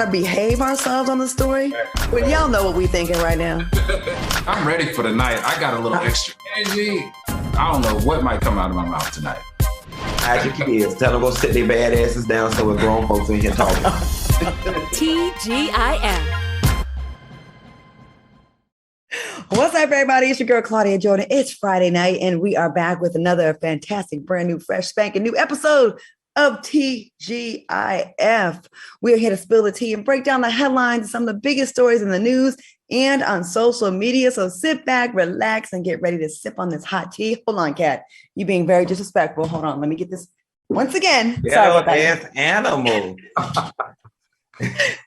to behave ourselves on the story. But y'all know what we thinking right now. I'm ready for the night. I got a little extra energy. I don't know what might come out of my mouth tonight. Hide your kids. Tell them go sit their bad asses down so we're grown folks in here talking. TGIF. What's up, everybody? It's your girl, Claudia Jordan. It's Friday night, and we are back with another fantastic, brand new, fresh, spanking new episode of TGIF. We're here to spill the tea and break down the headlines and some of the biggest stories in the news and on social media. So sit back, relax, and get ready to sip on this hot tea. Hold on, Kat. You being very disrespectful. Hold on. Let me get this once again. Sorry about that. Animal.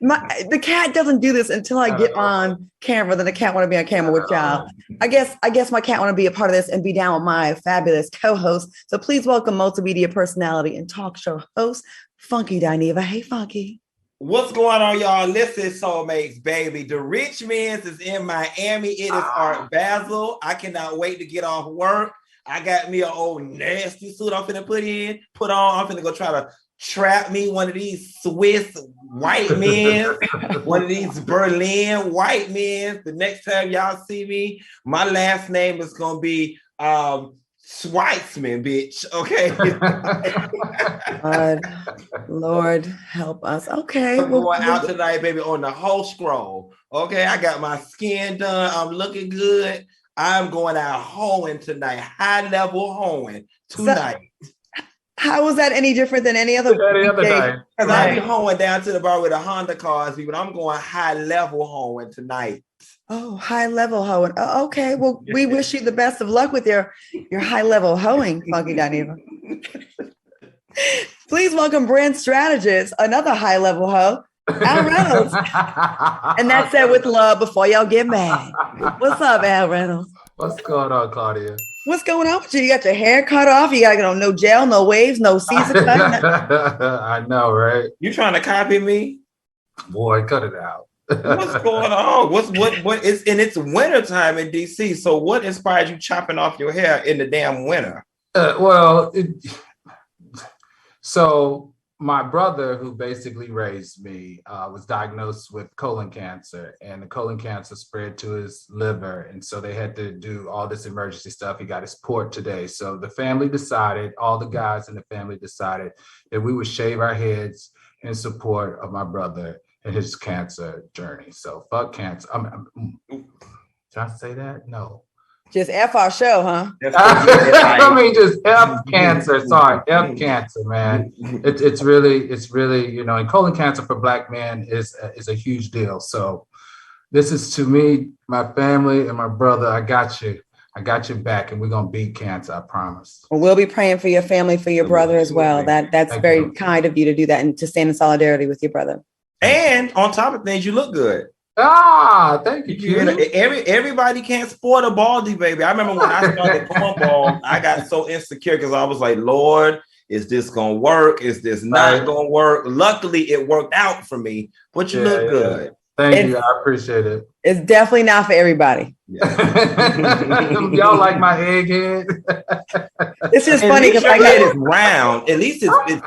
The cat doesn't do this until I get on camera. Then the cat want to be on camera with y'all. I guess my cat want to be a part of this and be down with my fabulous co-host. So please welcome multimedia personality and talk show host, Funky Dineva. Hey, Funky. What's going on, y'all? Listen, soulmates, baby. The Rich Men's is in Miami. It is Art Basel. I cannot wait to get off work. I got me an old nasty suit I'm finna put on. I'm finna go try to trap me one of these Swiss white men, one of these Berlin white men. The next time y'all see me, my last name is gonna be Schweitzman, bitch. Okay. Lord help us. Okay. I'm going out tonight, baby, on the whole scroll. Okay, I got my skin done. I'm looking good. I'm going out hoeing tonight, high level hoeing tonight. How was that any different than any other day? Because I be hoeing down to the bar with a Honda cars, but I'm going high level hoeing tonight. Oh, high level hoeing. Oh, okay. Well, we wish you the best of luck with your high level hoeing, Funky Dineva. Please welcome brand strategist, another high level hoe, Al Reynolds. And that's said with love before y'all get mad. What's up, Al Reynolds? What's going on, Claudia? What's going on with you? You got your hair cut off. You got no gel, no waves, no Caesar cut. I know, right? You trying to copy me? Boy, cut it out. What's going on? What is and it's winter time in DC. So what inspired you chopping off your hair in the damn winter? So my brother, who basically raised me, was diagnosed with colon cancer, and the colon cancer spread to his liver. And so they had to do all this emergency stuff. He got his port today. So the family decided, all the guys in the family decided that we would shave our heads in support of my brother and his cancer journey. So fuck cancer. Did I say that? No. Just F our show, huh? I mean, just F cancer. Sorry, F cancer, man. It's really, and colon cancer for Black men is a huge deal. So this is, to me, my family and my brother. I got you back, and we're gonna beat cancer. I promise. Well, we'll be praying for your family, for your brother as well. That's very kind of you to do that and to stand in solidarity with your brother. And on top of things, you look good. Thank you. Everybody can't sport a baldy, baby. I remember when I started going bald, I got so insecure because I was like, Lord, is this gonna work? Is this not gonna work? Luckily, it worked out for me. But you look good. Thank you. I appreciate it. It's definitely not for everybody. Yeah. Y'all like my egghead? It's just funny because my head is round. At least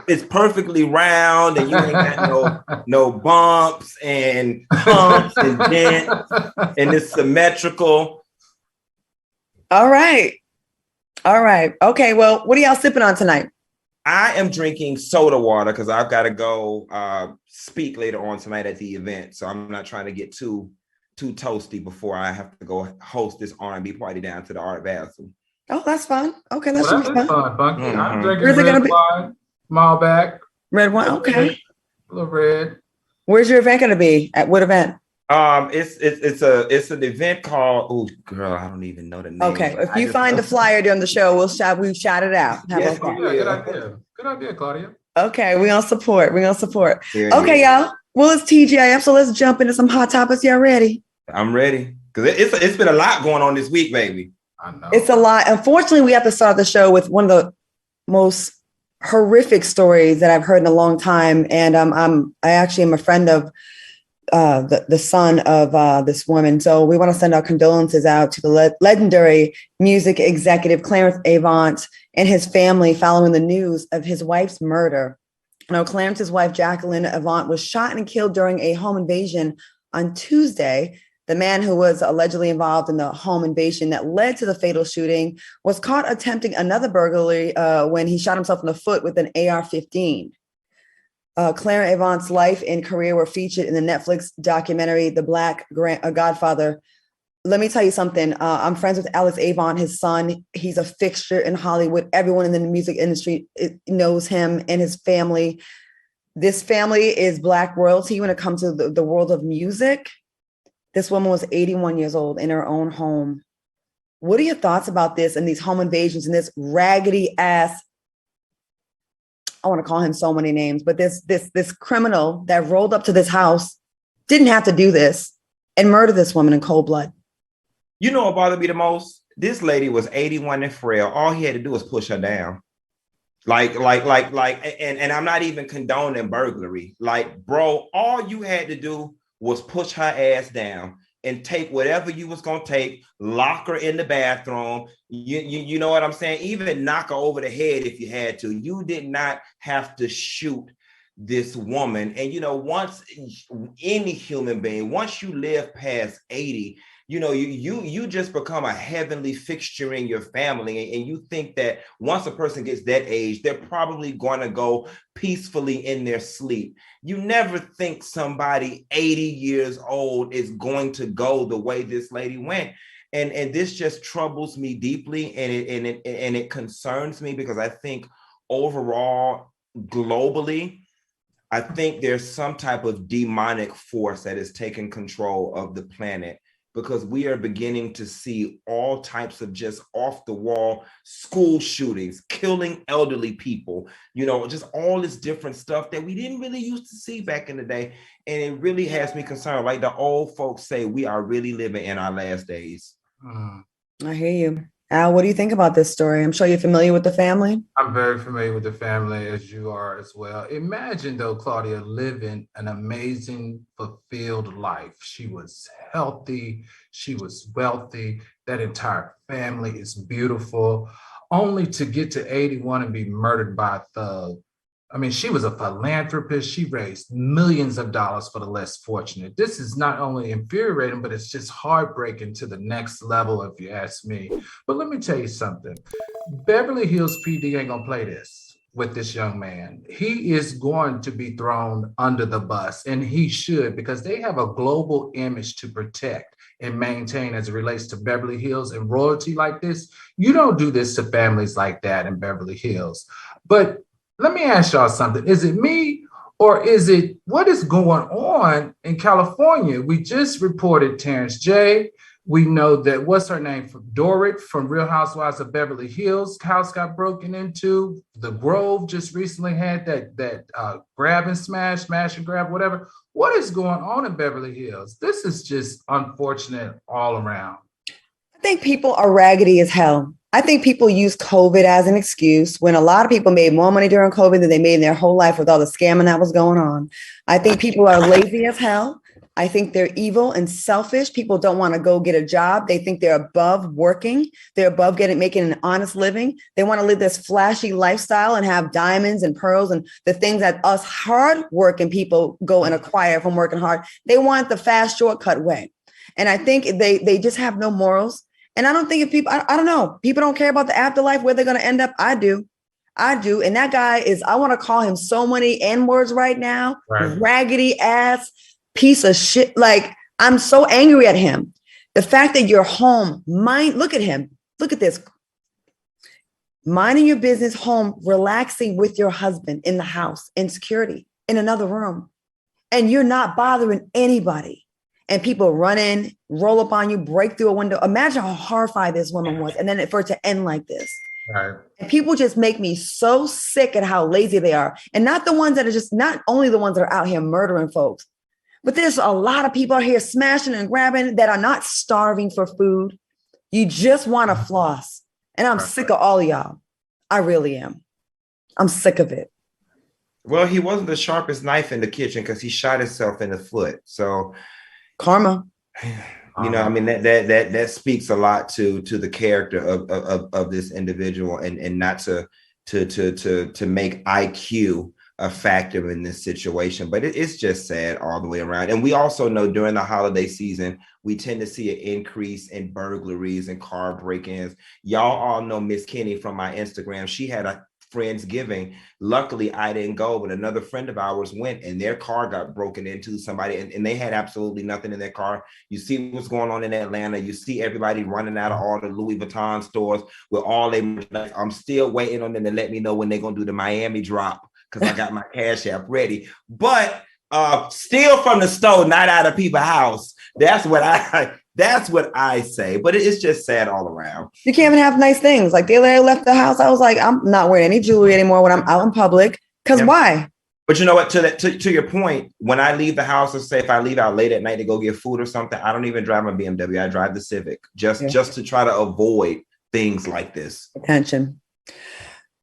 it's perfectly round, and you ain't got no bumps and humps and dents, and it's symmetrical. All right. Okay. Well, what are y'all sipping on tonight? I am drinking soda water because I've got to go speak later on tonight at the event. So I'm not trying to get too toasty before I have to go host this R&B party down to the Art Basel. Oh, that's fun. Okay, that's fun. Funky. Mm-hmm. I'm drinking red wine, Malbec. Red wine, okay. A little red. Where's your event going to be? At what event? It's an event called, oh girl, I don't even know the name. Okay, if you find the flyer during the show, we'll shout it out. Yes, good idea, Claudia. Okay, we're gonna support. Okay, y'all. Well, it's TGIF, so let's jump into some hot topics. Y'all ready? I'm ready because it's been a lot going on this week, baby. I know it's a lot. Unfortunately, we have to start the show with one of the most horrific stories that I've heard in a long time, and I actually am a friend of the son of this woman. So we want to send our condolences out to the legendary music executive Clarence Avant and his family following the news of his wife's murder Now, Clarence's wife, Jacqueline Avant, was shot and killed during a home invasion on Tuesday. The man who was allegedly involved in the home invasion that led to the fatal shooting was caught attempting another burglary when he shot himself in the foot with an AR-15. Clarence Avant's life and career were featured in the Netflix documentary, The Black Godfather. Let me tell you something. I'm friends with Alex Avant, his son. He's a fixture in Hollywood. Everyone in the music industry knows him and his family. This family is Black royalty when it comes to the world of music. This woman was 81 years old in her own home. What are your thoughts about this and these home invasions and this raggedy ass, I want to call him so many names, but this criminal that rolled up to this house didn't have to do this and murder this woman in cold blood? You know what bothered me the most? This lady was 81 and frail. All he had to do was push her down. And I'm not even condoning burglary. Like, bro, all you had to do was push her ass down and take whatever you was gonna take, lock her in the bathroom. You know what I'm saying? Even knock her over the head if you had to. You did not have to shoot this woman. And once any human being, once you live past 80, you just become a heavenly fixture in your family. And you think that once a person gets that age, they're probably going to go peacefully in their sleep. You never think somebody 80 years old is going to go the way this lady went. And this just troubles me deeply. And it concerns me because I think overall, globally, I think there's some type of demonic force that is taking control of the planet, because we are beginning to see all types of just off the wall school shootings, killing elderly people, just all this different stuff that we didn't really used to see back in the day. And it really has me concerned. Like the old folks say, we are really living in our last days. I hear you. Al, what do you think about this story? I'm sure you're familiar with the family. I'm very familiar with the family, as you are as well. Imagine, though, Claudia, living an amazing, fulfilled life. She was healthy. She was wealthy. That entire family is beautiful, only to get to 81 and be murdered by a thug. I mean, she was a philanthropist. She raised millions of dollars for the less fortunate. This is not only infuriating, but it's just heartbreaking to the next level, if you ask me. But let me tell you something. Beverly Hills PD ain't gonna play this with this young man. He is going to be thrown under the bus, and he should, because they have a global image to protect and maintain as it relates to Beverly Hills and royalty like this. You don't do this to families like that in Beverly Hills. But let me ask y'all something. Is it me, or is it what is going on in California? We just reported Terrence J. We know that, what's her name, from Dorit from Real Housewives of Beverly Hills, house got broken into. The Grove just recently had that grab and smash and grab, whatever. What is going on in Beverly Hills? This is just unfortunate all around. I think people are raggedy as hell. I think people use COVID as an excuse when a lot of people made more money during COVID than they made in their whole life with all the scamming that was going on. I think people are lazy as hell. I think they're evil and selfish. People don't want to go get a job. They think they're above working. They're above making an honest living. They want to live this flashy lifestyle and have diamonds and pearls and the things that us hard-working people go and acquire from working hard. They want the fast, shortcut way. And I think they just have no morals. And I don't think if people, I don't know, people don't care about the afterlife, where they're going to end up. I do. And that guy is, I want to call him so many N-words right now. Right. Raggedy ass piece of shit. Like, I'm so angry at him. The fact that you're home, look at him. Look at this. Minding your business, home, relaxing with your husband in the house, in security, in another room. And you're not bothering anybody. And people run in, roll up on you, break through a window. Imagine how horrified this woman was. And then for it to end like this. Right. And people just make me so sick at how lazy they are. And not the ones that are just, not only the ones that are out here murdering folks, but there's a lot of people out here smashing and grabbing that are not starving for food. You just want to floss. And I'm sick of all of y'all. I really am. I'm sick of it. Well, he wasn't the sharpest knife in the kitchen because he shot himself in the foot. So karma. I mean, that speaks a lot to the character of this individual, and not to make IQ a factor in this situation, but it's just sad all the way around. And we also know during the holiday season, we tend to see an increase in burglaries and car break-ins. Y'all all know Miss Kenny from my Instagram. She had a Friendsgiving. Luckily, I didn't go, but another friend of ours went and their car got broken into somebody and they had absolutely nothing in their car. You see what's going on in Atlanta. You see everybody running out of all the Louis Vuitton stores with all their merchandise. I'm still waiting on them to let me know when they're going to do the Miami drop because I got my Cash App ready. But steal from the store, not out of people's house. That's what I say. But it's just sad all around. You can't even have nice things. Like they left the house. I was like, I'm not wearing any jewelry anymore when I'm out in public. Because why? But you know what? To your point, when I leave the house, let's say if I leave out late at night to go get food or something, I don't even drive my BMW. I drive the Civic just to try to avoid things like this. Attention.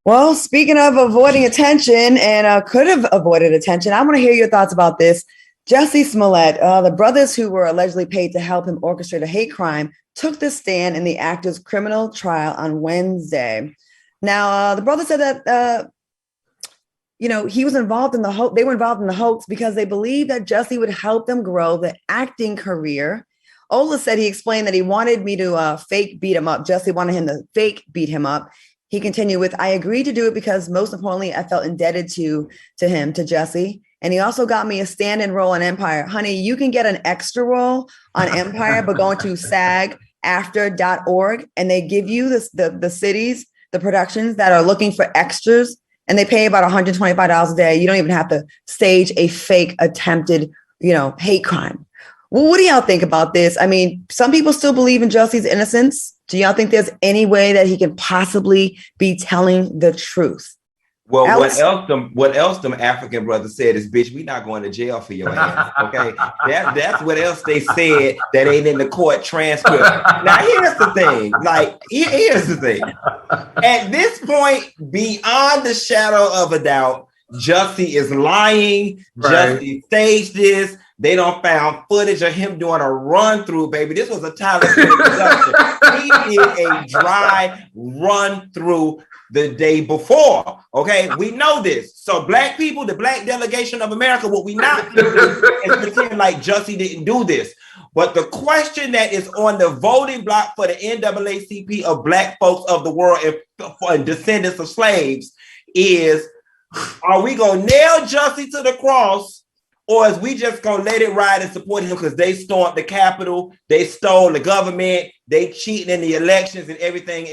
Well, speaking of avoiding attention and could have avoided attention, I want to hear your thoughts about this. Jussie Smollett, the brothers who were allegedly paid to help him orchestrate a hate crime, took the stand in the actor's criminal trial on Wednesday. Now, the brothers said that, he was involved in they were involved in the hoax because they believed that Jussie would help them grow the acting career. Ola said he explained that he wanted me to fake beat him up. Jussie wanted him to fake beat him up. He continued with, I agreed to do it because most importantly, I felt indebted to Jussie. And he also got me a stand-in role on Empire. Honey, you can get an extra role on Empire, but going to sagafter.org and they give you the cities, the productions that are looking for extras, and they pay about $125 a day. You don't even have to stage a fake attempted, hate crime. Well, what do y'all think about this? I mean, some people still believe in Jussie's innocence. Do y'all think there's any way that he can possibly be telling the truth? Well, Alex? what else them African brothers said is, bitch, we not going to jail for your ass, okay? That's what else they said that ain't in the court transcript. Now, here's the thing. Here's the thing. At this point, beyond the shadow of a doubt, Jussie is lying. Right. Jussie staged this. They don't found footage of him doing a run through, baby. This was a Tyler Perry production. He did a dry run through the day before. Okay, we know this. So black people, the black delegation of America, what we not do is pretend like Jussie didn't do this. But the question that is on the voting block for the NAACP of black folks of the world and descendants of slaves is, are we going to nail Jussie to the cross? Or is we just gonna let it ride and support him because they stormed the Capitol, they stole the government, they cheating in the elections and everything.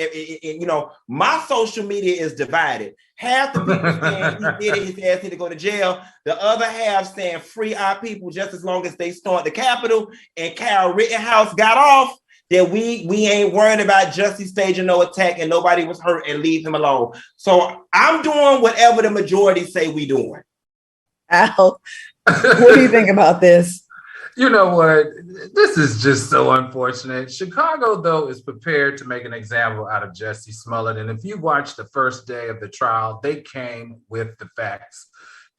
My social media is divided. Half the people saying he did it, his ass need to go to jail. The other half saying free our people just as long as they stormed the Capitol and Kyle Rittenhouse got off. That we ain't worried about Jussie staging no attack and nobody was hurt and leave him alone. So I'm doing whatever the majority say we doing. Al, what do you think about this? You know what? This is just so unfortunate. Chicago, though, is prepared to make an example out of Jussie Smollett. And if you watch the first day of the trial, they came with the facts.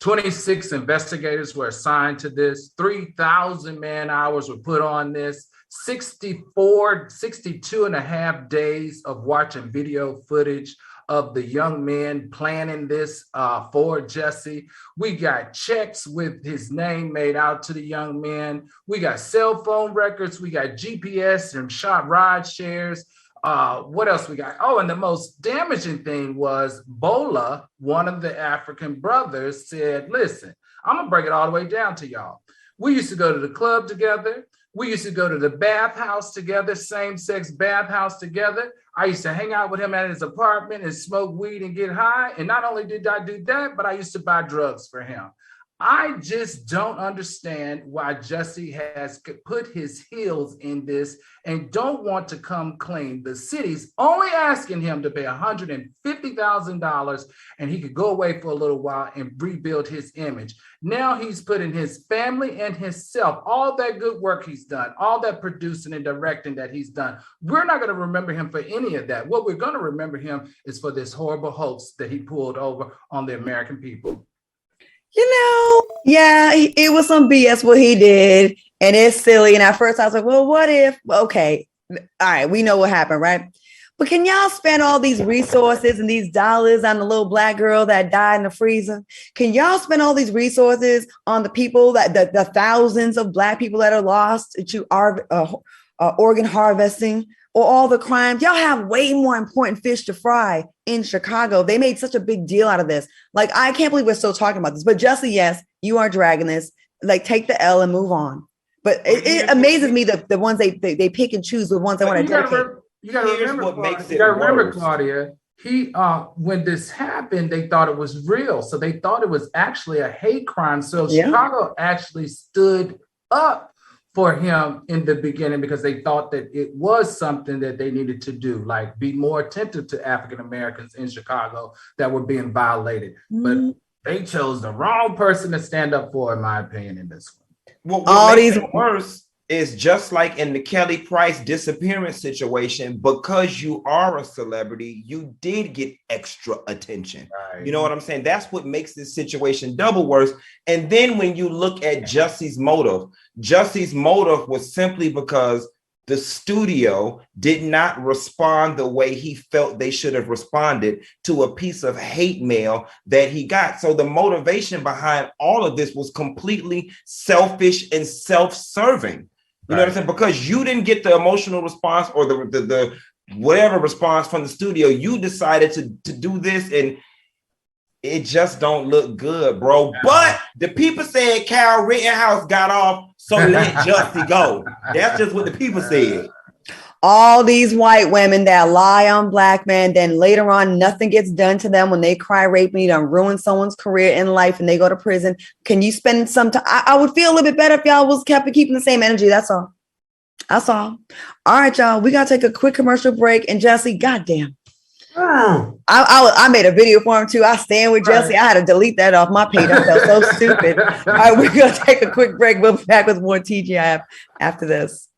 26 investigators were assigned to this. 3,000 man hours were put on this. 62 and a half days of watching video footage of the young men planning this for Jussie. We got checks with his name made out to the young men. We got cell phone records. We got GPS and shot ride shares. What else we got? Oh, and the most damaging thing was Bola, one of the African brothers, said, listen, I'm gonna break it all the way down to y'all. We used to go to the club together. We used to go to the bathhouse together, same-sex bathhouse together. I used to hang out with him at his apartment and smoke weed and get high. And not only did I do that, but I used to buy drugs for him. I just don't understand why Jussie has put his heels in this and don't want to come clean. The city's only asking him to pay $150,000 and he could go away for a little while and rebuild his image. Now he's putting his family and himself, all that good work he's done, all that producing and directing that he's done. We're not going to remember him for any of that. What we're going to remember him is for this horrible hoax that he pulled over on the American people. Yeah, it was some BS what he did, and it's silly. And at first I was like, well, what if? Okay, all right, we know what happened, right? But can y'all spend all these resources and these dollars on the little black girl that died in the freezer? Can y'all spend all these resources on the people that the thousands of black people that are lost to organ harvesting or all the crimes? Y'all have way more important fish to fry in Chicago. They made such a big deal out of this. Like, I can't believe we're still talking about this. But Jussie, yes, you are dragging this. Like, take the L and move on. But it amazes me the ones they pick and choose, the ones they want to dedicate. You got to remember, Claudia. When this happened, they thought it was real, so they thought it was actually a hate crime. So Chicago actually stood up for him in the beginning because they thought that it was something that they needed to do, like be more attentive to African Americans in Chicago that were being violated. But they chose the wrong person to stand up for, in my opinion, in this one. What makes it worse is just like in the Kelly Price disappearance situation, because you are a celebrity, you did get extra attention. Right. You know what I'm saying? That's what makes this situation double worse. And then when you look at Jussie's motive was simply because the studio did not respond the way he felt they should have responded to a piece of hate mail that he got. So the motivation behind all of this was completely selfish and self-serving. You know what I'm saying? Because you didn't get the emotional response or the whatever response from the studio, you decided to do this, and it just don't look good, bro. But the people said Kyle Rittenhouse got off, so let Jussie go. That's just what the people said. All these white women that lie on black men, then later on, nothing gets done to them when they cry rape and you done ruin someone's career in life and they go to prison. Can you spend some time? I would feel a little bit better if y'all was keeping the same energy. That's all. That's all. All right, y'all. We got to take a quick commercial break. And Jussie, goddamn. I made a video for him too. I stand with Jussie. I had to delete that off my page. I felt so stupid. All right, we're going to take a quick break. We'll be back with more TGIF after this.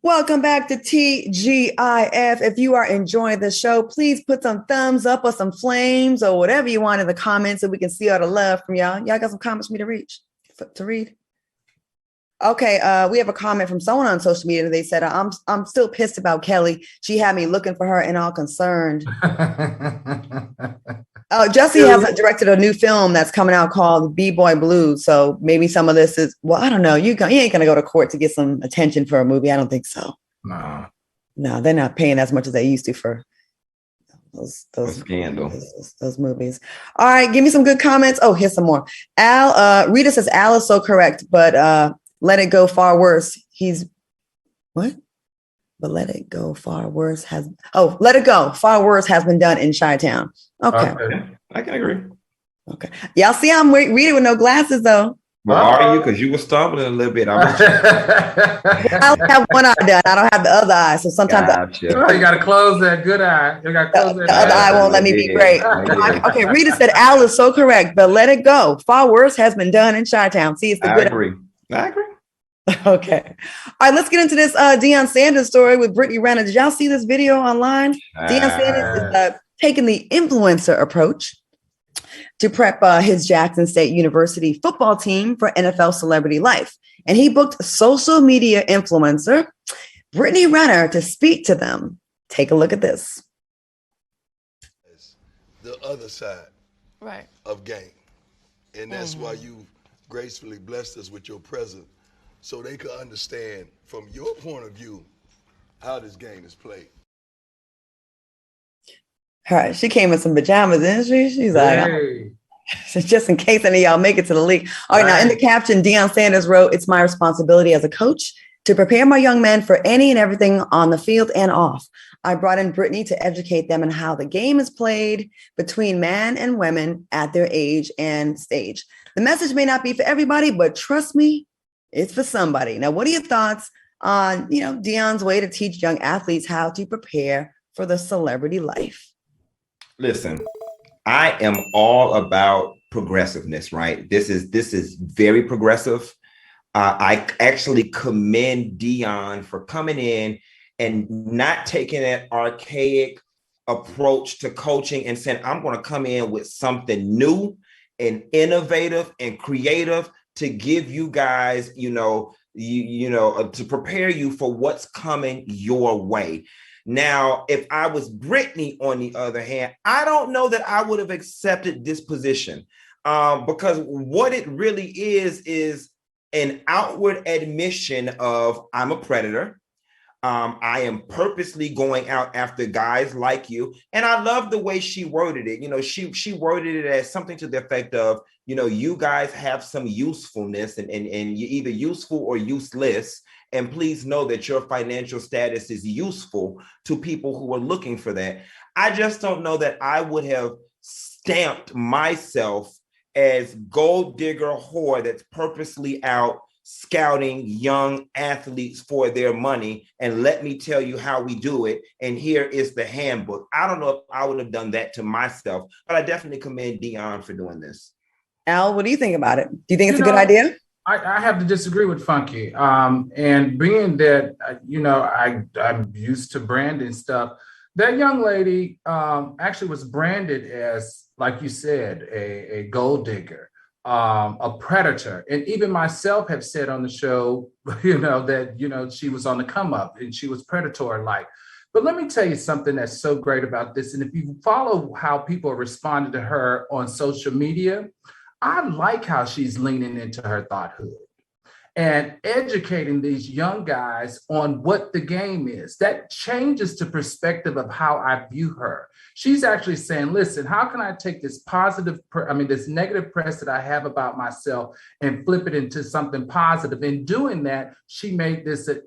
Welcome back to TGIF. If you are enjoying the show, please put some thumbs up or some flames or whatever you want in the comments so we can see all the love from y'all. Y'all got some comments for me to read? Okay, we have a comment from someone on social media. They said, I'm still pissed about Kelly. She had me looking for her and all concerned. Jussie has directed a new film that's coming out called B-Boy Blues. So maybe some of this is, well, I don't know. You ain't going to go to court to get some attention for a movie. I don't think so. No, they're not paying as much as they used to for those scandal. Those movies. All right, give me some good comments. Oh, here's some more. Rita says, Al is so correct, but let it go far worse. What? But let it go far worse let it go far worse has been done in Chi-Town. Okay. I can agree. Okay. Y'all see I'm reading with no glasses though. Well, are you? Because you were stumbling a little bit. I only have one eye done. I don't have the other eye. So sometimes you got to close that good eye. You got to close the other eye won't let me be great. Okay. Rita said Al is so correct, but let it go. Far worse has been done in Chi-Town. See, it's the good. I agree. Okay. All right, let's get into this Deion Sanders story with Brittany Renner. Did y'all see this video online? Deion Sanders is taking the influencer approach to prep his Jackson State University football team for NFL celebrity life. And he booked social media influencer Brittany Renner to speak to them. Take a look at this. The other side of game. And that's why you gracefully blessed us with your presence, so they could understand from your point of view how this game is played. All right, she came in some pajamas, didn't she? She's like, hey. Just in case any of y'all make it to the league. All right, now in the caption, Deion Sanders wrote, "It's my responsibility as a coach to prepare my young men for any and everything on the field and off. I brought in Brittany to educate them on how the game is played between men and women at their age and stage. The message may not be for everybody, but trust me, it's for somebody." Now, what are your thoughts on, Deion's way to teach young athletes how to prepare for the celebrity life? Listen, I am all about progressiveness, right? This is very progressive. I actually commend Deion for coming in and not taking that archaic approach to coaching and saying, I'm going to come in with something new and innovative and creative to give you guys, to prepare you for what's coming your way. Now, if I was Brittany, on the other hand, I don't know that I would have accepted this position, because what it really is an outward admission of I'm a predator. I am purposely going out after guys like you. And I love the way she worded it. You know, she worded it as something to the effect of, you know, you guys have some usefulness and you're either useful or useless. And please know that your financial status is useful to people who are looking for that. I just don't know that I would have stamped myself as gold digger whore that's purposely out scouting young athletes for their money. And let me tell you how we do it. And here is the handbook. I don't know if I would have done that to myself, but I definitely commend Deion for doing this. Al, what do you think about it? Do you think it's a good idea? I have to disagree with Funky. And being that, I'm used to branding stuff, that young lady actually was branded as, like you said, a gold digger. A predator. And even myself have said on the show, that, she was on the come up and she was predatory-like. But let me tell you something that's so great about this. And if you follow how people are responding to her on social media, I like how she's leaning into her thoughthood and educating these young guys on what the game is. That changes the perspective of how I view her. She's actually saying, listen, how can I take this this negative press that I have about myself and flip it into something positive? In doing that, she made this an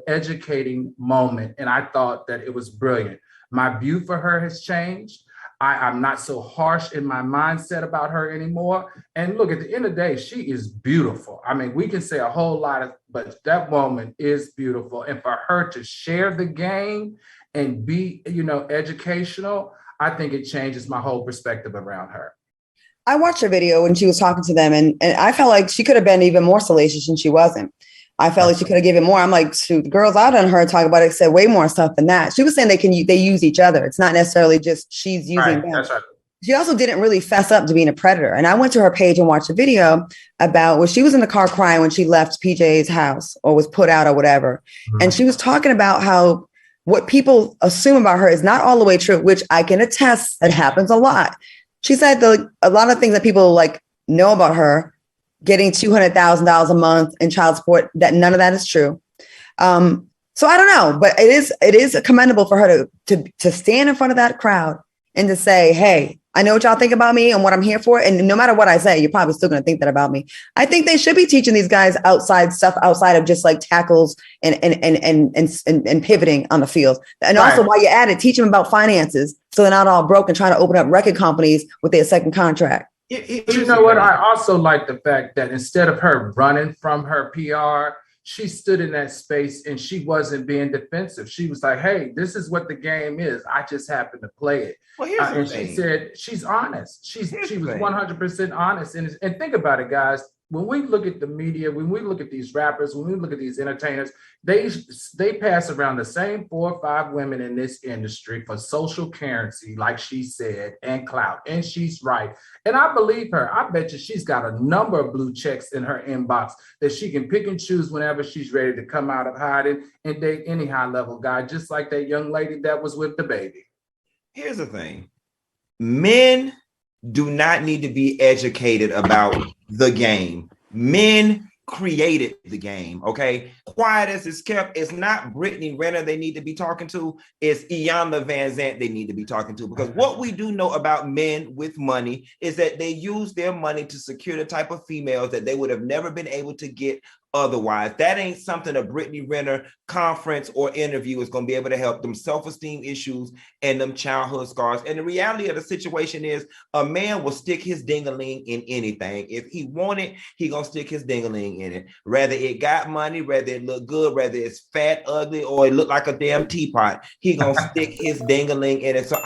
educating moment. And I thought that it was brilliant. My view for her has changed. I'm not so harsh in my mindset about her anymore. And look, at the end of the day, she is beautiful. I mean, we can say a whole lot but that woman is beautiful. And for her to share the game and be, educational, I think it changes my whole perspective around her. I watched her video when she was talking to them, and I felt like she could have been even more salacious, and she wasn't. I felt like she could have given more. I'm like, shoot, the girls I done heard talk about it said way more stuff than that. She was saying they use each other. It's not necessarily just she's using them. That's right. She also didn't really fess up to being a predator. And I went to her page and watched a video about when she was in the car crying when she left PJ's house or was put out or whatever. Mm-hmm. And she was talking about how what people assume about her is not all the way true, which I can attest that happens a lot. She said a lot of things that people know about her, getting $200,000 a month in child support, that none of that is true. So I don't know, but it is commendable for her to stand in front of that crowd and to say, hey, I know what y'all think about me and what I'm here for. And no matter what I say, you're probably still going to think that about me. I think they should be teaching these guys outside of just like tackles and pivoting on the field. And also while you're at it, teach them about finances so they're not all broke and trying to open up record companies with their second contract. You know what? I also like the fact that instead of her running from her PR, she stood in that space and she wasn't being defensive. She was like, hey, this is what the game is. I just happen to play it. Well, here's the thing. She said she's honest. She was 100% honest. And think about it, guys. When we look at the media, when we look at these rappers, when we look at these entertainers, they pass around the same 4 or 5 women in this industry for social currency, like she said, and clout. And she's right. And I believe her. I bet you she's got a number of blue checks in her inbox that she can pick and choose whenever she's ready to come out of hiding and date any high-level guy, just like that young lady that was with DaBaby. Here's the thing. Men do not need to be educated about the game. Men created the game, okay? Quiet as it's kept, it's not Brittany Renner they need to be talking to, it's Iyanla Vanzant they need to be talking to. Because what we do know about men with money is that they use their money to secure the type of females that they would have never been able to get otherwise. That ain't something a Brittany Renner conference or interview is going to be able to help them self-esteem issues and them childhood scars. And the reality of the situation is a man will stick his ding-a-ling in anything. If he want it, he going to stick his ding-a-ling in it. Whether it got money, whether it look good, whether it's fat, ugly, or it look like a damn teapot, he going to stick his ding-a-ling in it. So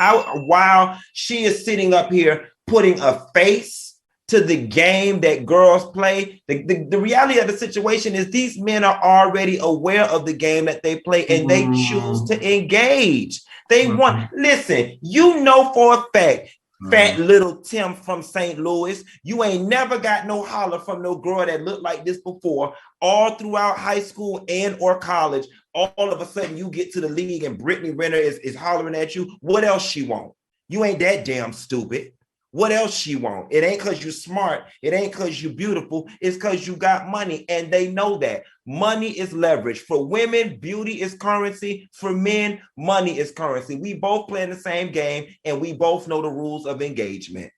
while she is sitting up here putting a face to the game that girls play, the reality of the situation is these men are already aware of the game that they play and they choose to engage. They want, listen, you know for a fact, Fat little Tim from St. Louis. You ain't never got no holler from no girl that looked like this before. All throughout high school and or college, all of a sudden you get to the league and Brittany Renner is hollering at you. What else she want? You ain't that damn stupid. What else she want? It ain't because you're smart. It ain't because you're beautiful. It's because you got money. And they know that. Money is leverage. For women, beauty is currency. For men, money is currency. We both play in the same game and we both know the rules of engagement.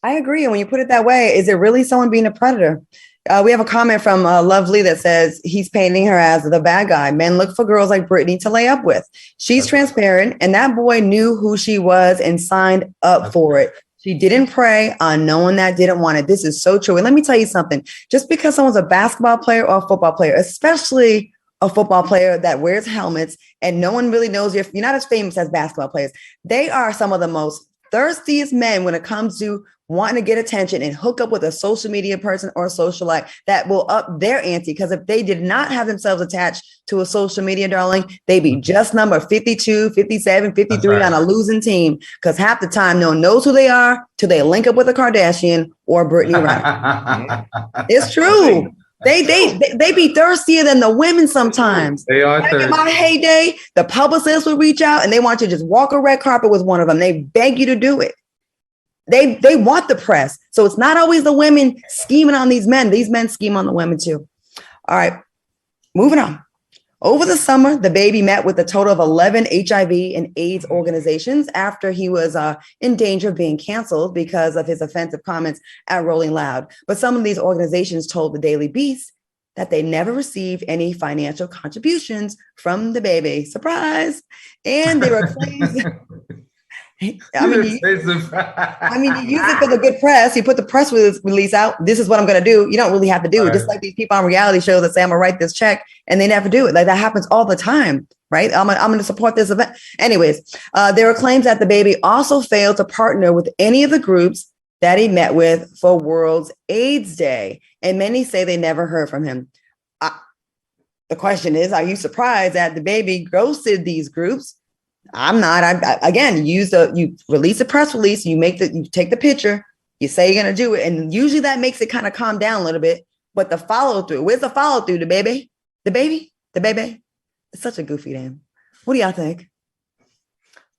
I agree. And when you put it that way, is it really someone being a predator? We have a comment from Lovely that says he's painting her as the bad guy. Men look for girls like Brittany to lay up with. She's transparent, and that boy knew who she was and signed up for it. She didn't prey on no one that didn't want it. This is so true. And let me tell you something. Just because someone's a basketball player or a football player, especially a football player that wears helmets and no one really knows you're not as famous as basketball players, they are some of the most thirstiest men when it comes to wanting to get attention and hook up with a social media person or a socialite that will up their ante. Because if they did not have themselves attached to a social media, darling, they'd be just number 52, 57, 53 on a losing team. Because half the time, no one knows who they are till they link up with a Kardashian or Brittany Renner. It's true. They be thirstier than the women sometimes. They are thirsty. In my heyday, the publicists would reach out and they want you to just walk a red carpet with one of them. They beg you to do it. They want the press. So it's not always the women scheming on these men. These men scheme on the women too. All right, moving on. Over the summer, DaBaby met with a total of 11 HIV and AIDS organizations after he was in danger of being canceled because of his offensive comments at Rolling Loud. But some of these organizations told the Daily Beast that they never received any financial contributions from DaBaby. Surprise! And they were claims. I mean, you use it for the good press. You put the press release out. This is what I'm going to do. You don't really have to do it. Just like these people on reality shows that say, I'm going to write this check and they never do it. Like that happens all the time, right? I'm going to support this event. Anyways, there were claims that DaBaby also failed to partner with any of the groups that he met with for World AIDS Day. And many say they never heard from him. The question is, are you surprised that DaBaby ghosted these groups? I'm not. You release a press release, you take the picture, you say you're going to do it. And usually that makes it kind of calm down a little bit. But the follow through, where's the follow through? DaBaby? It's such a goofy name. What do y'all think?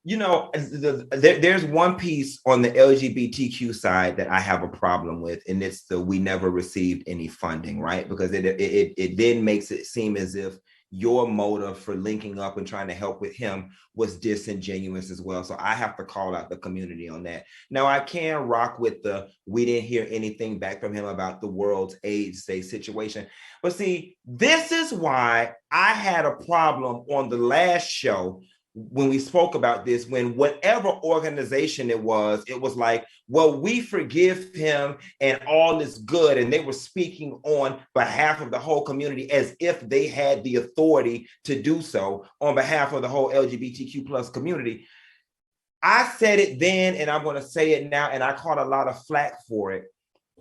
You know, there's one piece on the LGBTQ side that I have a problem with, and it's we never received any funding, right? Because it then makes it seem as if your motive for linking up and trying to help with him was disingenuous as well. So I have to call out the community on that. Now I can rock with we didn't hear anything back from him about the World AIDS Day situation. But see, this is why I had a problem on the last show when we spoke about this, when whatever organization it was like, well, we forgive him and all is good. And they were speaking on behalf of the whole community as if they had the authority to do so on behalf of the whole LGBTQ plus community. I said it then, and I'm going to say it now, and I caught a lot of flack for it.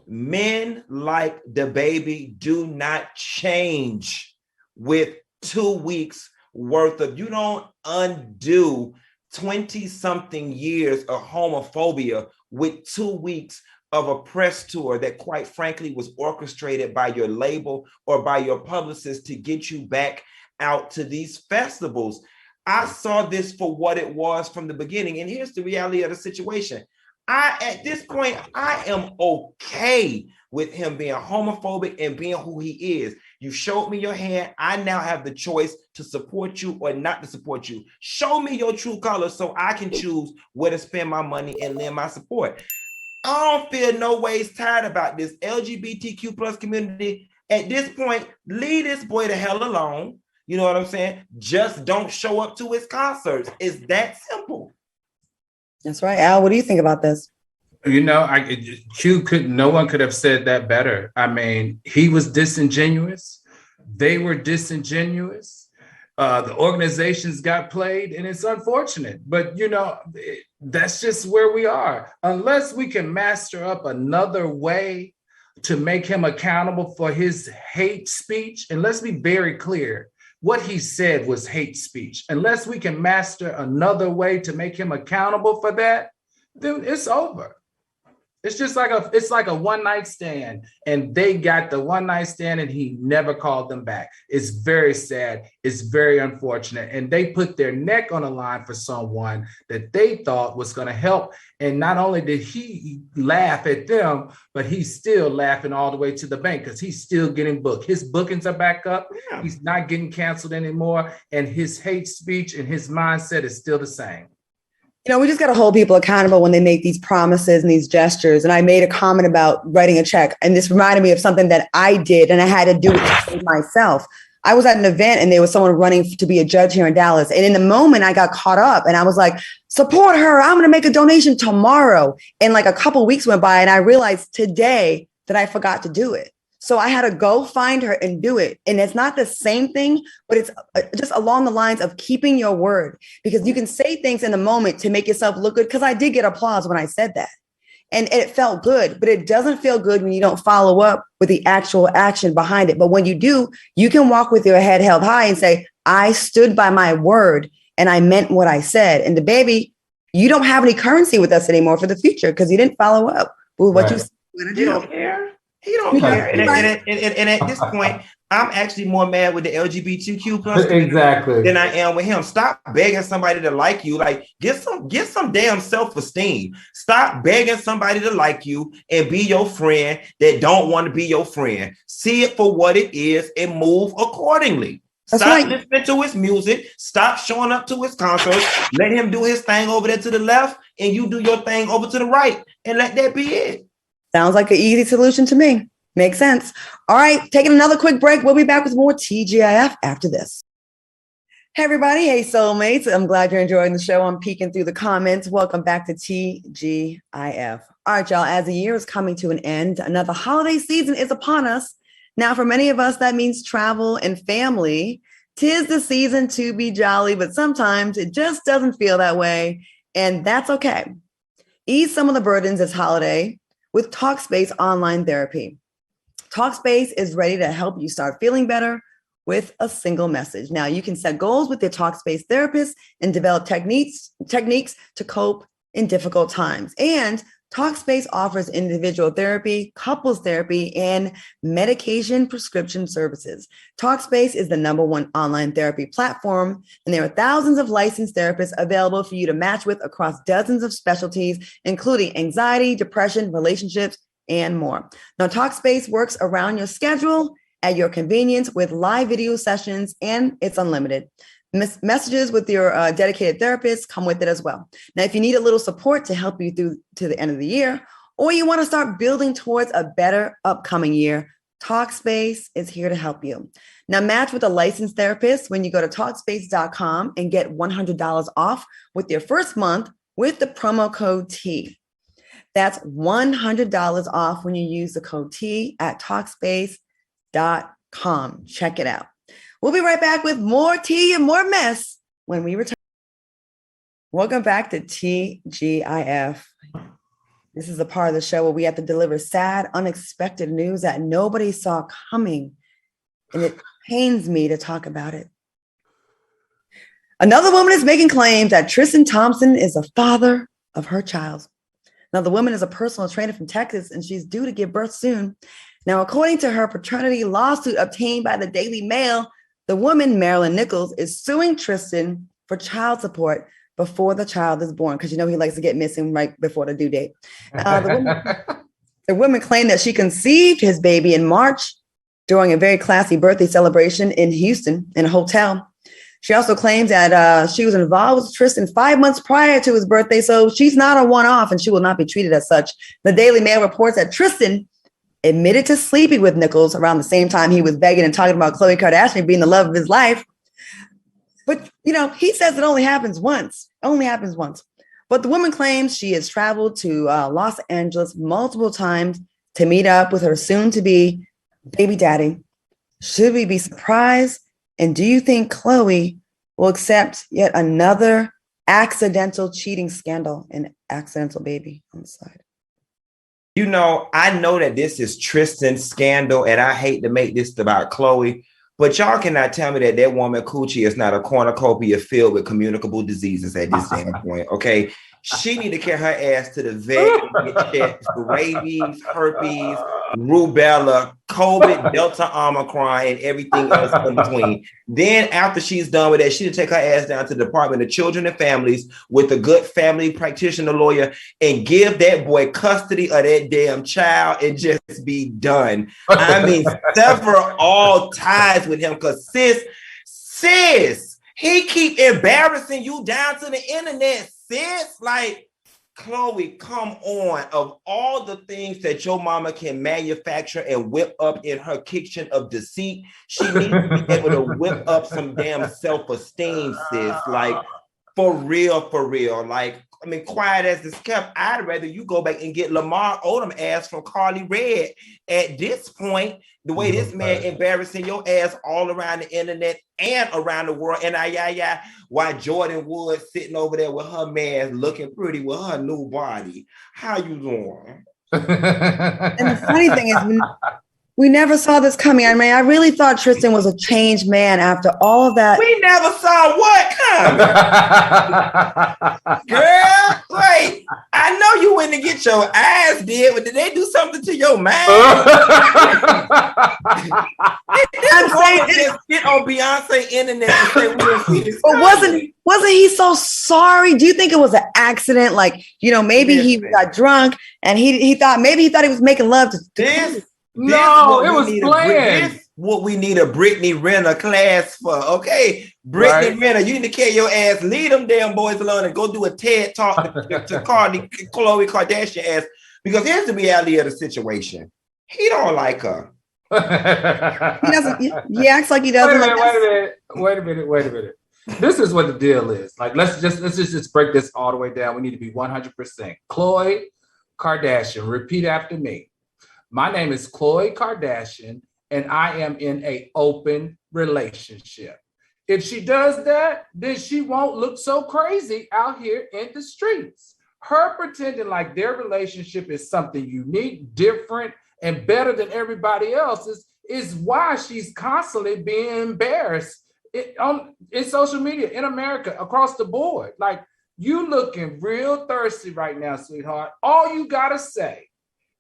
Men like DaBaby do not change with 2 weeks worth of, you don't undo 20-something years of homophobia with 2 weeks of a press tour that quite frankly was orchestrated by your label or by your publicist to get you back out to these festivals. I saw this for what it was from the beginning. And here's the reality of the situation. At this point, I am okay with him being homophobic and being who he is. You showed me your hand. I now have the choice to support you or not to support you. Show me your true colors so I can choose where to spend my money and lend my support. I don't feel no ways tired about this LGBTQ plus community. At this point, leave this boy the hell alone. You know what I'm saying? Just don't show up to his concerts. It's that simple. That's right. Al, what do you think about this? You know, no one could have said that better. I mean, he was disingenuous. They were disingenuous. The organizations got played, and it's unfortunate. But, you know, that's just where we are. Unless we can master up another way to make him accountable for his hate speech, and let's be very clear, what he said was hate speech. Unless we can master another way to make him accountable for that, then it's over. It's just like a one night stand, and they got the one night stand and he never called them back. It's very sad. It's very unfortunate. And they put their neck on the line for someone that they thought was going to help. And not only did he laugh at them, but he's still laughing all the way to the bank because he's still getting booked. His bookings are back up. Yeah. He's not getting canceled anymore. And his hate speech and his mindset is still the same. You know, we just got to hold people accountable when they make these promises and these gestures. And I made a comment about writing a check. And this reminded me of something that I did and I had to do it myself. I was at an event and there was someone running to be a judge here in Dallas. And in the moment I got caught up and I was like, support her. I'm going to make a donation tomorrow. And like a couple of weeks went by and I realized today that I forgot to do it. So I had to go find her and do it. And it's not the same thing, but it's just along the lines of keeping your word, because you can say things in the moment to make yourself look good. Because I did get applause when I said that. And it felt good, but it doesn't feel good when you don't follow up with the actual action behind it. But when you do, you can walk with your head held high and say, I stood by my word and I meant what I said. And DaBaby, you don't have any currency with us anymore for the future because you didn't follow up with what you said you were going to do. You don't care. He don't care. And at this point, I'm actually more mad with the LGBTQ plus exactly than I am with him. Stop begging somebody to like you. Like get some damn self-esteem. Stop begging somebody to like you and be your friend that don't want to be your friend. See it for what it is and move accordingly. Stop listening to his music. Stop showing up to his concerts. Let him do his thing over there to the left and you do your thing over to the right and let that be it. Sounds like an easy solution to me. Makes sense. All right, taking another quick break. We'll be back with more TGIF after this. Hey, everybody. Hey, soulmates. I'm glad you're enjoying the show. I'm peeking through the comments. Welcome back to TGIF. All right, y'all. As the year is coming to an end, another holiday season is upon us. Now, for many of us, that means travel and family. 'Tis the season to be jolly, but sometimes it just doesn't feel that way, and that's okay. Ease some of the burdens this holiday with Talkspace online therapy. Talkspace is ready to help you start feeling better with a single message. Now, you can set goals with your Talkspace therapist and develop techniques to cope in difficult times. And Talkspace offers individual therapy, couples therapy, and medication prescription services. Talkspace is the #1 online therapy platform, and there are thousands of licensed therapists available for you to match with across dozens of specialties, including anxiety, depression, relationships, and more. Now, Talkspace works around your schedule at your convenience with live video sessions, and it's unlimited. Messages with your dedicated therapist come with it as well. Now, if you need a little support to help you through to the end of the year, or you want to start building towards a better upcoming year, Talkspace is here to help you. Now, match with a licensed therapist when you go to Talkspace.com and get $100 off with your first month with the promo code T. That's $100 off when you use the code T at Talkspace.com. Check it out. We'll be right back with more tea and more mess when we return. Welcome back to TGIF. This is the part of the show where we have to deliver sad, unexpected news that nobody saw coming. And it pains me to talk about it. Another woman is making claims that Triston Thompson is the father of her child. Now, the woman is a personal trainer from Texas, and she's due to give birth soon. Now, according to her paternity lawsuit obtained by the Daily Mail, the woman, Marilyn Nichols, is suing Tristan for child support before the child is born, because you know he likes to get missing right before the due date. The woman claimed that she conceived his baby in March during a very classy birthday celebration in Houston in a hotel. She also claims that she was involved with Tristan 5 months prior to his birthday, so she's not a one-off and she will not be treated as such. The Daily Mail reports that Tristan admitted to sleeping with Nichols around the same time he was begging and talking about Khloe Kardashian being the love of his life. But, you know, he says it only happens once. But the woman claims she has traveled to Los Angeles multiple times to meet up with her soon-to-be baby daddy. Should we be surprised? And do you think Khloe will accept yet another accidental cheating scandal and accidental baby on the side? You know, I know that this is Tristan's scandal, and I hate to make this about Khloe, but y'all cannot tell me that woman coochie is not a cornucopia filled with communicable diseases at this standpoint, okay? She need to carry her ass to the vet and get checked for rabies, herpes, rubella, COVID, Delta, Omicron, and everything else in between. Then after she's done with that, she need to take her ass down to the Department of Children and Families with a good family practitioner lawyer and give that boy custody of that damn child and just be done. I mean, sever all ties with him, because sis, he keep embarrassing you down to the internet, sis. Like, Khloe, come on. Of all the things that your mama can manufacture and whip up in her kitchen of deceit, she needs to be able to whip up some damn self-esteem, sis. Like, for real, for real. Like, I mean, quiet as it's kept, I'd rather you go back and get Lamar Odom ass from Carly Red. At this point, the way this man embarrassing your ass all around the internet and around the world, and while Jordan Wood sitting over there with her man looking pretty with her new body. How you doing? And the funny thing is, we never saw this coming. I mean, I really thought Tristan was a changed man after all of that. We never saw what coming. Girl, wait. I know you went to get your eyes did, but did they do something to your mind? I'm saying just get on Beyonce internet and say we didn't see this. But wasn't he so sorry? Do you think it was an accident? Like, you know, maybe he got drunk and he thought he was making love to this. No, it was planned. This what we need a Brittany Renner class for. Okay, Brittany Renner, you need to carry your ass, leave them damn boys alone and go do a TED talk to Khloe Kardashian ass. Because here's the reality of the situation. He don't like her. He doesn't. He acts like he doesn't. Wait a minute. This is what the deal is. Like, let's just break this all the way down. We need to be 100%. Khloe Kardashian. Repeat after me. My name is Khloe Kardashian, and I am in an open relationship. If she does that, then she won't look so crazy out here in the streets. Her pretending like their relationship is something unique, different, and better than everybody else's is why she's constantly being embarrassed in social media, in America, across the board. Like, you looking real thirsty right now, sweetheart. All you gotta say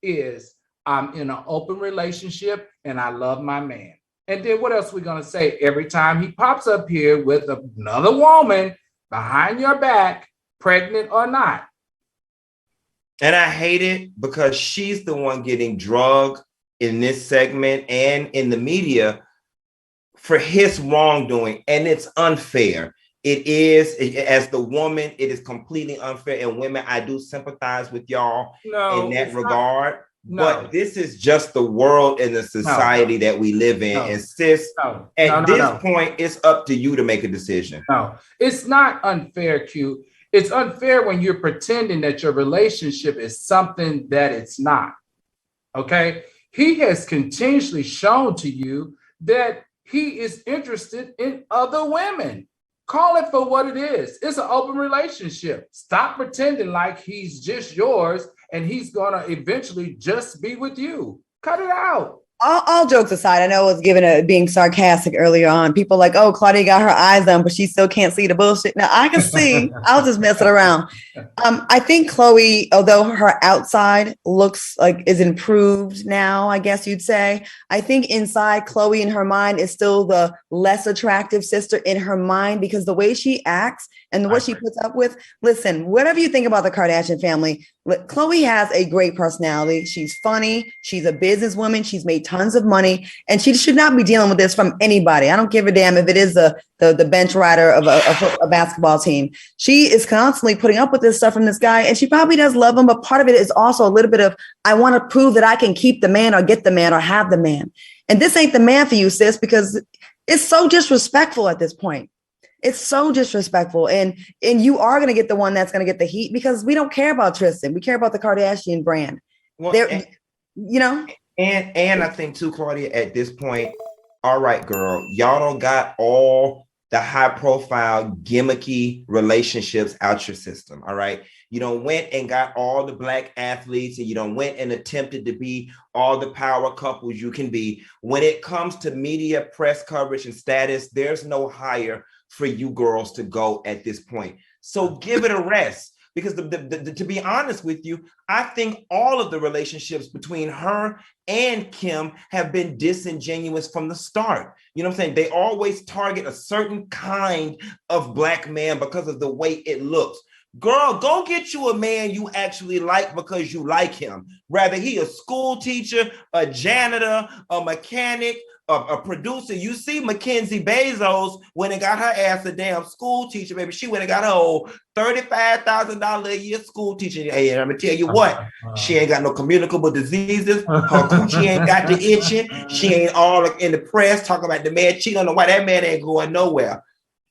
is, I'm in an open relationship and I love my man. And then what else we gonna say? Every time he pops up here with another woman behind your back, pregnant or not. And I hate it because she's the one getting drugged in this segment and in the media for his wrongdoing. And it's unfair. It is, as the woman, it is completely unfair. And women, I do sympathize with y'all in that regard. No. But this is just the world and the society that we live in. And sis, at this point, it's up to you to make a decision. No, it's not unfair, Q. It's unfair when you're pretending that your relationship is something that it's not. Okay? He has continuously shown to you that he is interested in other women. Call it for what it is. It's an open relationship. Stop pretending like he's just yours and he's gonna eventually just be with you. Cut it out. All jokes aside, I know I was being sarcastic earlier on. People like, oh, Claudia got her eyes on, but she still can't see the bullshit. Now I can see. I'll just mess it around. I think Khloe, although her outside looks like is improved now, I guess you'd say, I think inside Khloe in her mind is still the less attractive sister in her mind, because the way she acts and what she puts up with. Listen, whatever you think about the Kardashian family, Khloe has a great personality. She's funny. She's a businesswoman. She's made tons of money, and she should not be dealing with this from anybody. I don't give a damn if it is the bench rider of a basketball team. She is constantly putting up with this stuff from this guy, and she probably does love him, but part of it is also a little bit of, I want to prove that I can keep the man or get the man or have the man. And this ain't the man for you, sis, because it's so disrespectful at this point. It's so disrespectful. And you are going to get the one that's going to get the heat, because we don't care about Tristan. We care about the Kardashian brand. Well, And I think too, Claudia, at this point, all right, girl, y'all don't got all the high profile gimmicky relationships out your system. All right. You don't went and got all the black athletes, and you don't went and attempted to be all the power couples you can be. When it comes to media, press coverage, and status, there's no higher for you girls to go at this point. So give it a rest. because to be honest with you, I think all of the relationships between her and Kim have been disingenuous from the start. You know what I'm saying? They always target a certain kind of Black man because of the way it looks. Girl, go get you a man you actually like because you like him. Rather he a school teacher, a janitor, a mechanic, a producer. You see Mackenzie Bezos when it got her ass a damn school teacher, baby. She went and got her old $35,000 a year school teacher. Hey, and I'm gonna tell you what, she ain't got no communicable diseases. Her coochie ain't got the itching. She ain't all in the press talking about the man cheating on her. Why that man ain't going nowhere?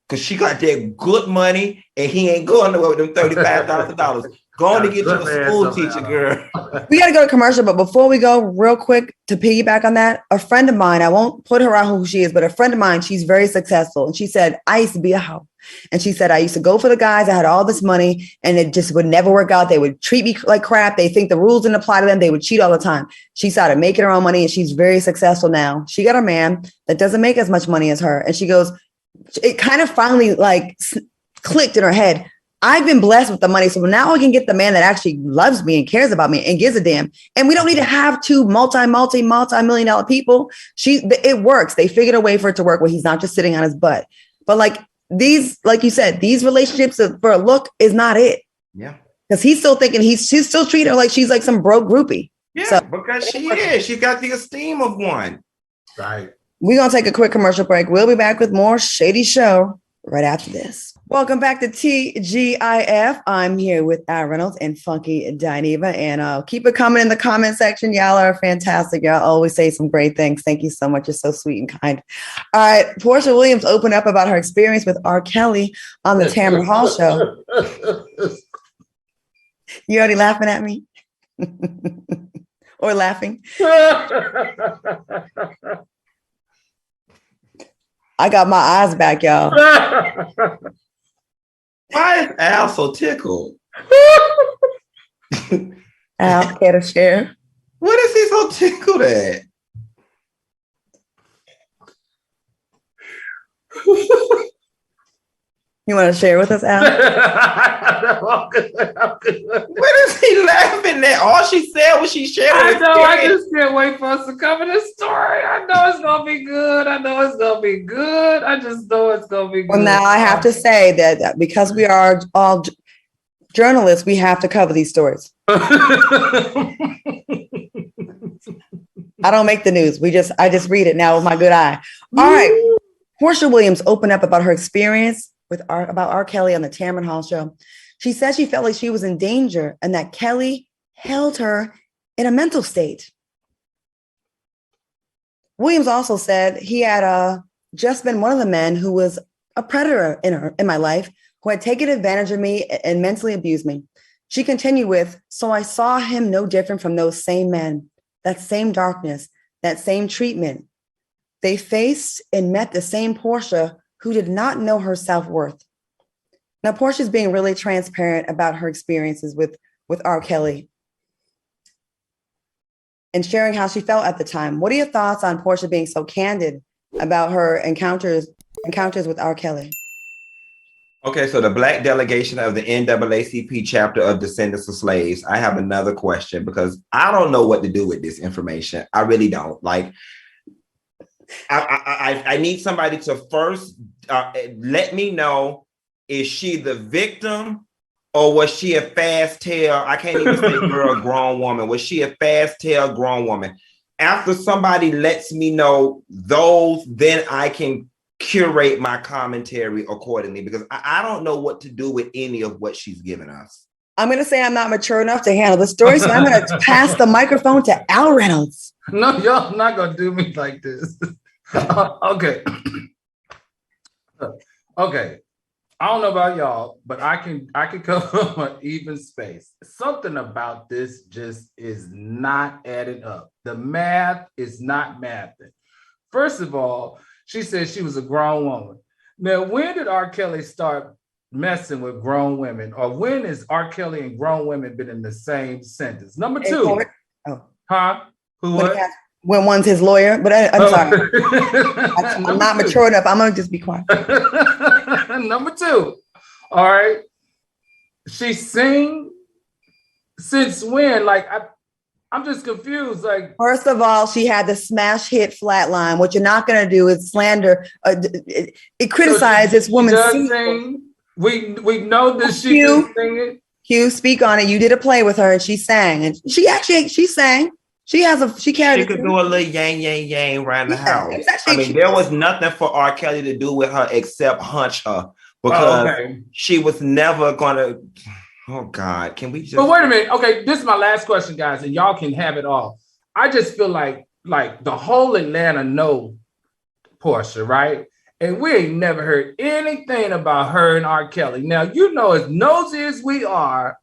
Because she got that good money and he ain't going nowhere with them $35,000. Go on to get you a school teacher, girl. We got to go to commercial, but before we go, real quick, to piggyback on that, a friend of mine, I won't put her out who she is, but a friend of mine, she's very successful. And she said, I used to be a hoe. And she said, I used to go for the guys. I had all this money and it just would never work out. They would treat me like crap. They think the rules didn't apply to them. They would cheat all the time. She started making her own money and she's very successful now. She got a man that doesn't make as much money as her. And she goes, it kind of finally like clicked in her head. I've been blessed with the money. So now I can get the man that actually loves me and cares about me and gives a damn. And we don't need to have two multi-million dollar people. It works. They figured a way for it to work where he's not just sitting on his butt. But like these, like you said, these relationships for a look is not it. Yeah. Because he's still thinking she's still treating her like she's like some broke groupie. Yeah, so, because she is. She got the esteem of one. Right. We're going to take a quick commercial break. We'll be back with more Shady Show right after this. Welcome back to TGIF. I'm here with Al Reynolds and Funky Dineva, and keep it coming in the comment section. Y'all are fantastic. Y'all always say some great things. Thank you so much. You're so sweet and kind. All right. Portia Williams opened up about her experience with R. Kelly on the Tamron Hall show. You already laughing at me? Or laughing? I got my eyes back, y'all. Why is Al so tickled? Al, care to share? What is he so tickled at? You want to share with us, Al? What is he laughing at? All she said was she shared. I know. I just can't wait for us to cover this story. I know it's gonna be good. I just know it's gonna be good. Well, now I have to say that because we are all journalists, we have to cover these stories. I don't make the news. I just read it now with my good eye. All right. Portia Williams opened up about her experience about R. Kelly on the Tamron Hall show. She said she felt like she was in danger and that Kelly held her in a mental state. Williams also said he had just been one of the men who was a predator in my life, who had taken advantage of me and mentally abused me. She continued with, so I saw him no different from those same men, that same darkness, that same treatment. They faced and met the same Portia who did not know her self-worth. Now, Portia's being really transparent about her experiences with R. Kelly and sharing how she felt at the time. What are your thoughts on Portia being so candid about her encounters with R. Kelly? Okay, so the Black delegation of the NAACP chapter of Descendants of Slaves, I have another question because I don't know what to do with this information. I really don't. Like, I need somebody to first let me know, is she the victim or was she a fast tail? I can't even say girl, grown woman. Was she a fast tail grown woman? After somebody lets me know those, then I can curate my commentary accordingly because I don't know what to do with any of what she's given us. I'm going to say I'm not mature enough to handle the story, so I'm going to pass the microphone to Al Reynolds. No, y'all not going to do me like this. Okay. Okay. I don't know about y'all, but I can cover an even space. Something about this just is not adding up. The math is not mathing. First of all, she said she was a grown woman. Now, when did R. Kelly start messing with grown women? Or when has R. Kelly and grown women been in the same sentence? Number two. Huh? Who was? When one's his lawyer, but I'm sorry. I'm not mature enough. I'm going to just be quiet. Number two. All right. she sing since when? Like, I'm just confused. Like, first of all, she had the smash hit Flatline. What you're not going to do is slander. It criticizes this woman's sing. We know that she can sing it. Hugh, speak on it. You did a play with her, and she sang, and she sang. She carried. She could do a little yang yang yang around the house. I mean, there was nothing for R. Kelly to do with her except hunch her because she was never gonna. Oh God, can we just? But wait a minute. Okay, this is my last question, guys, and y'all can have it all. I just feel like the whole Atlanta know Portia, right? And we ain't never heard anything about her and R. Kelly. Now, you know, as nosy as we are,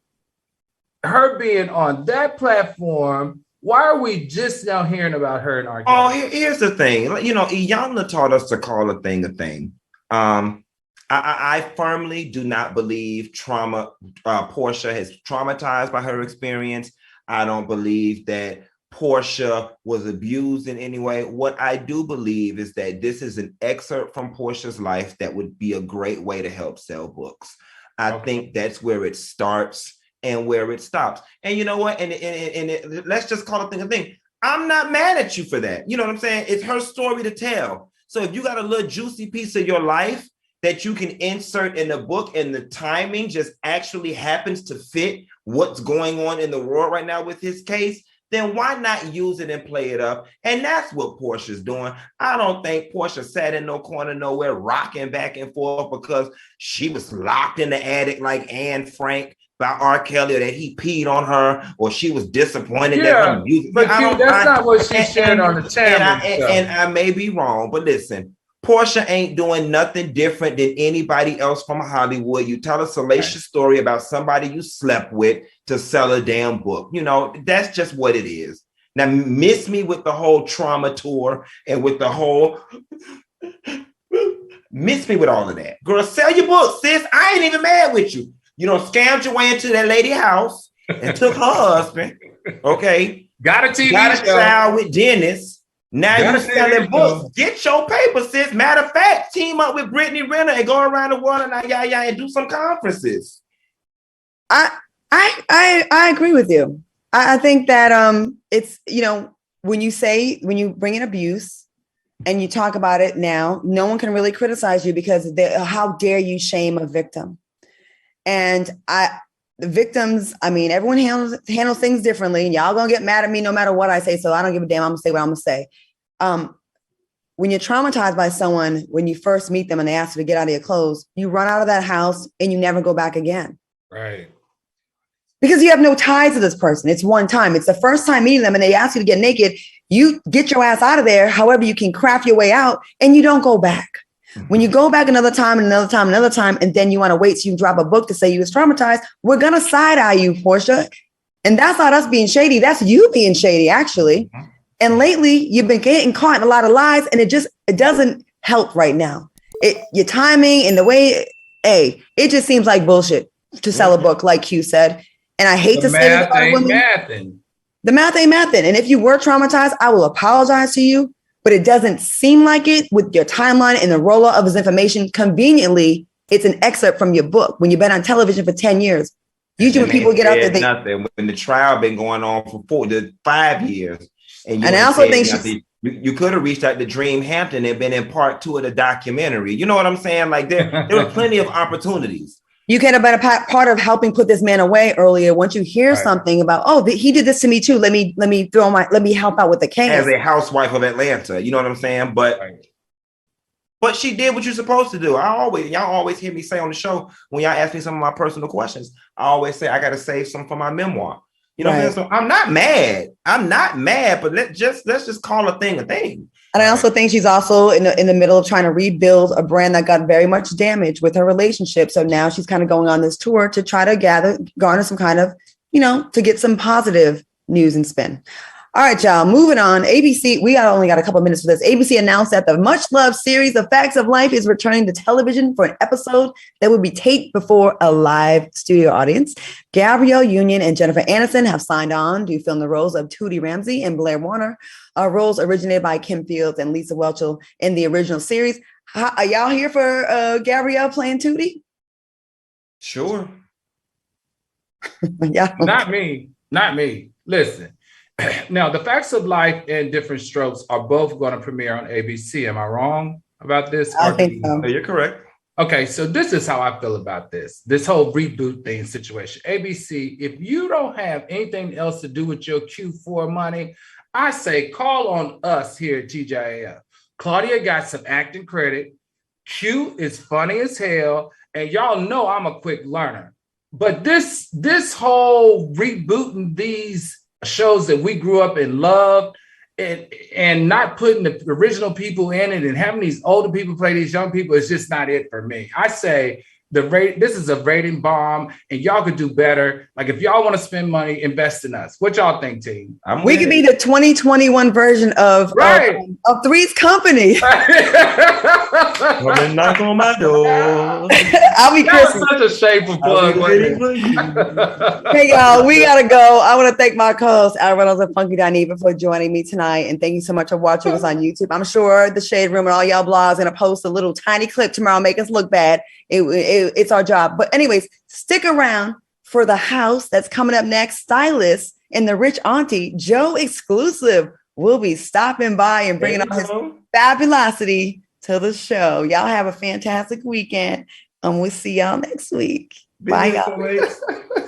her being on that platform, why are we just now hearing about her and R. Kelly? Oh, here's the thing. You know, Iyanla taught us to call a thing a thing. I firmly do not believe Portia has traumatized by her experience. I don't believe that Portia was abused in any way. What I do believe is that this is an excerpt from Portia's life that would be a great way to help sell books. I think that's where it starts and where it stops. And you know what? And let's just call it a thing. I'm not mad at you for that. You know what I'm saying? It's her story to tell. So if you got a little juicy piece of your life that you can insert in the book and the timing just actually happens to fit what's going on in the world right now with his case, then why not use it and play it up? And that's what Portia's doing. I don't think Portia sat in no corner nowhere rocking back and forth because she was locked in the attic like Anne Frank by R. Kelly, or that he peed on her, or she was disappointed that her music. But that's not what she shared on the channel. And I may be wrong, but listen, Portia ain't doing nothing different than anybody else from Hollywood. You tell a salacious story about somebody you slept with to sell a damn book. You know, that's just what it is. Now, miss me with the whole trauma tour and with the whole... miss me with all of that. Girl, sell your book, sis. I ain't even mad with you. You know, scammed your way into that lady's house and took her husband. Okay. Got a TV Got a show. child with Dennis. Now you're selling books. Get your paper, sis. Matter of fact, team up with Brittany Renner and go around the world and do some conferences. I agree with you. I think that it's, you know, when you bring in abuse and you talk about it now, no one can really criticize you because how dare you shame a victim? And the victims, I mean, everyone handles things differently, and y'all gonna get mad at me no matter what I say. So I don't give a damn. I'm gonna say what I'm gonna say. When you're traumatized by someone, when you first meet them and they ask you to get out of your clothes, you run out of that house and you never go back again. Right. Because you have no ties to this person. It's one time. It's the first time meeting them and they ask you to get naked. You get your ass out of there, however you can craft your way out, and you don't go back. When you go back another time, and then you want to wait till you drop a book to say you was traumatized, we're going to side-eye you, Portia. And that's not us being shady. That's you being shady, actually. And lately, you've been getting caught in a lot of lies, and it doesn't help right now. Your timing and the way, it just seems like bullshit to sell a book, like Q said. And I hate to say this about women. The math ain't mathin'. And if you were traumatized, I will apologize to you. But it doesn't seem like it with your timeline and the roll-up of his information. Conveniently, it's an excerpt from your book. When you've been on television for 10 years, usually when people get out there, nothing. When the trial been going on for 4 to 5 years, and I also think you could have reached out to Dream Hampton and been in part 2 of the documentary. You know what I'm saying? Like there were plenty of opportunities. You could have been a part of helping put this man away earlier. Once you hear something about, he did this to me too. Let me help out with the case. As a housewife of Atlanta, you know what I'm saying? But she did what you're supposed to do. Y'all always hear me say on the show when y'all ask me some of my personal questions, I always say I got to save some for my memoir. You know what I'm saying? So I'm not mad. But let's just call a thing a thing. And I also think she's also in the middle of trying to rebuild a brand that got very much damaged with her relationship. So now she's kind of going on this tour to try to garner some kind of, to get some positive news and spin. All right, y'all, moving on. ABC, we only got a couple of minutes for this. ABC announced that the much-loved series The Facts of Life is returning to television for an episode that will be taped before a live studio audience. Gabrielle Union and Jennifer Aniston have signed on to film the roles of Tootie Ramsey and Blair Warner, roles originated by Kim Fields and Lisa Whelchel in the original series. Are y'all here for Gabrielle playing Tootie? Sure. Yeah. Not me. Listen. Now, The Facts of Life and Different Strokes are both going to premiere on ABC. Am I wrong about this? I think so. No, you're correct. Okay, so this is how I feel about this whole reboot thing situation. ABC, if you don't have anything else to do with your Q4 money, I say call on us here at TGIF. Claudia got some acting credit. Q is funny as hell, and y'all know I'm a quick learner. But this whole rebooting these shows that we grew up and loved, and not putting the original people in it and having these older people play these young people is just not it for me. I say this is a rating bomb, and y'all could do better. Like, if y'all want to spend money, invest in us. What y'all think, team? We could be the 2021 version of Three's Company. Come and knock on my door. I'll be Chris. Such a shameful plug. Hey, y'all, we gotta go. I want to thank my co-host Al Reynolds and Funky Dineva for joining me tonight, and thank you so much for watching us on YouTube. I'm sure the Shade Room and all y'all blogs gonna post a little tiny clip tomorrow, make us look bad. It's our job. But anyways, stick around for the house that's coming up next. Stylist and the Rich Auntie Joe exclusive will be stopping by and bringing all his fabulosity to the show. Y'all have a fantastic weekend, and we'll see y'all next week. Bye, y'all.